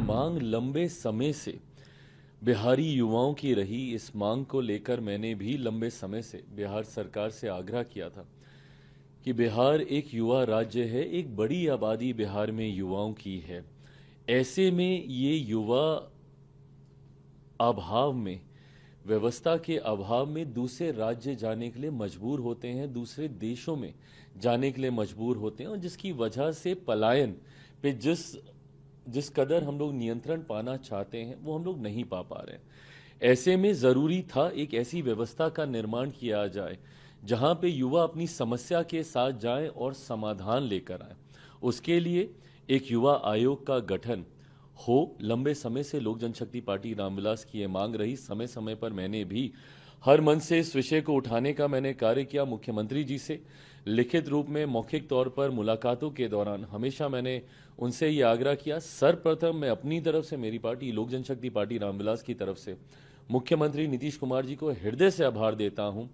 मांग लंबे समय से बिहारी युवाओं की रही। इस मांग को लेकर मैंने भी लंबे समय से बिहार सरकार से आग्रह किया था कि बिहार एक युवा राज्य है, एक बड़ी आबादी बिहार में युवाओं की है। ऐसे में ये युवा अभाव में, व्यवस्था के अभाव में दूसरे राज्य जाने के लिए मजबूर होते हैं, दूसरे देशों में जाने के लिए मजबूर होते हैं, और जिसकी वजह से पलायन पे जिस जिस कदर हम लोग नियंत्रण पाना चाहते हैं वो हम लोग नहीं पा पा रहे हैं। ऐसे में ज़रूरी था एक ऐसी व्यवस्था का निर्माण किया जाए जहां पे युवा अपनी समस्या के साथ जाएं और समाधान लेकर आए। उसके लिए एक युवा आयोग का गठन हो। लंबे समय से लोक जनशक्ति पार्टी रामविलास की ये मांग रही। समय समय पर मैंने भी हर मन से इस विषय को उठाने का मैंने कार्य किया। मुख्यमंत्री जी से लिखित रूप में, मौखिक तौर पर मुलाकातों के दौरान हमेशा मैंने उनसे ये आग्रह किया। सर्वप्रथम मैं अपनी तरफ से, मेरी पार्टी लोक जनशक्ति पार्टी रामविलास की तरफ से मुख्यमंत्री नीतीश कुमार जी को हृदय से आभार देता हूं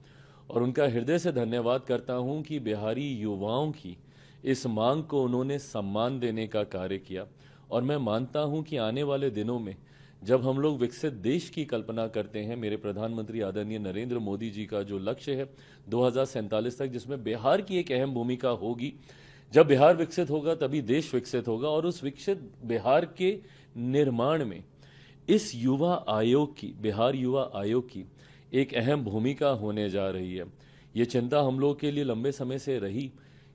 और उनका हृदय से धन्यवाद करता हूं कि बिहारी युवाओं की इस मांग को उन्होंने सम्मान देने का कार्य किया। और मैं मानता हूं कि आने वाले दिनों में जब हम लोग विकसित देश की कल्पना करते हैं, मेरे प्रधानमंत्री आदरणीय नरेंद्र मोदी जी का जो लक्ष्य है 2047 तक, जिसमें बिहार की एक अहम भूमिका होगी। जब बिहार विकसित होगा तभी देश विकसित होगा, और उस विकसित बिहार के निर्माण में इस युवा आयोग की, बिहार युवा आयोग की एक अहम भूमिका होने जा रही है। ये चिंता हम लोग के लिए लंबे समय से रही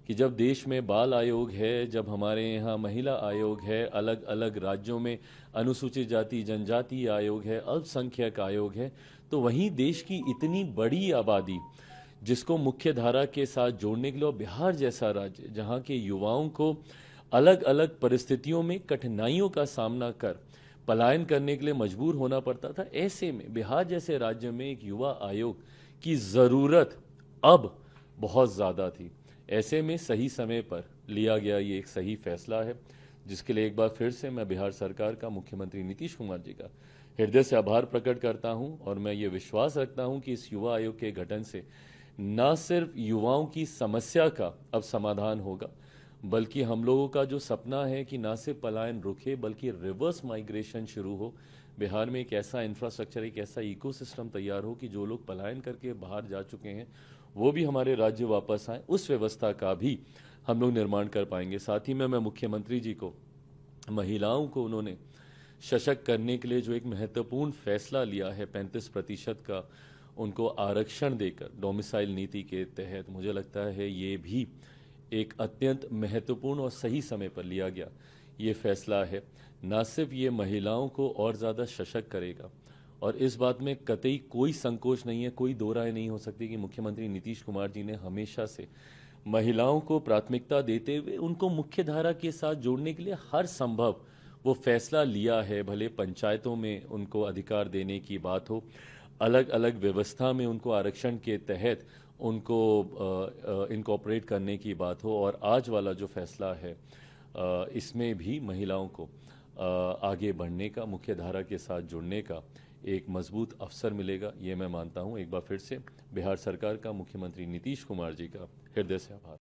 कि जब देश में बाल आयोग है, जब हमारे यहाँ महिला आयोग है, अलग अलग राज्यों में अनुसूचित जाति जनजाति आयोग है, अल्पसंख्यक आयोग है, तो वहीं देश की इतनी बड़ी आबादी जिसको मुख्य धारा के साथ जोड़ने के लिए, और बिहार जैसा राज्य जहाँ के युवाओं को अलग अलग परिस्थितियों में कठिनाइयों का सामना कर पलायन करने के लिए मजबूर होना पड़ता था, ऐसे में बिहार जैसे राज्य में एक युवा आयोग की ज़रूरत अब बहुत ज़्यादा थी। ऐसे में सही समय पर लिया गया ये एक सही फैसला है, जिसके लिए एक बार फिर से मैं बिहार सरकार का, मुख्यमंत्री नीतीश कुमार जी का हृदय से आभार प्रकट करता हूं। और मैं ये विश्वास रखता हूं कि इस युवा आयोग के गठन से न सिर्फ युवाओं की समस्या का अब समाधान होगा, बल्कि हम लोगों का जो सपना है कि ना सिर्फ पलायन रुके बल्कि रिवर्स माइग्रेशन शुरू हो। बिहार में एक ऐसा इंफ्रास्ट्रक्चर, एक ऐसा इकोसिस्टम तैयार हो कि जो लोग पलायन करके बाहर जा चुके हैं वो भी हमारे राज्य वापस आए। उस व्यवस्था का भी हम लोग निर्माण कर पाएंगे। साथ ही में मैं मुख्यमंत्री जी को, महिलाओं को उन्होंने सशक्त करने के लिए जो एक महत्वपूर्ण फैसला लिया है 35% का उनको आरक्षण देकर डोमिसाइल नीति के तहत, मुझे लगता है ये भी एक अत्यंत महत्वपूर्ण और सही समय पर लिया गया ये फैसला है। न सिर्फ ये महिलाओं को और ज़्यादा सशक्त करेगा, और इस बात में कतई कोई संकोच नहीं है, कोई दो राय नहीं हो सकती कि मुख्यमंत्री नीतीश कुमार जी ने हमेशा से महिलाओं को प्राथमिकता देते हुए उनको मुख्य धारा के साथ जोड़ने के लिए हर संभव वो फैसला लिया है। भले पंचायतों में उनको अधिकार देने की बात हो, अलग अलग व्यवस्था में उनको आरक्षण के तहत उनको इनकॉर्पोरेट करने की बात हो, और आज वाला जो फैसला है इसमें भी महिलाओं को आगे बढ़ने का, मुख्य धारा के साथ जुड़ने का एक मजबूत अवसर मिलेगा, ये मैं मानता हूँ। एक बार फिर से बिहार सरकार का, मुख्यमंत्री नीतीश कुमार जी का हृदय से आभार।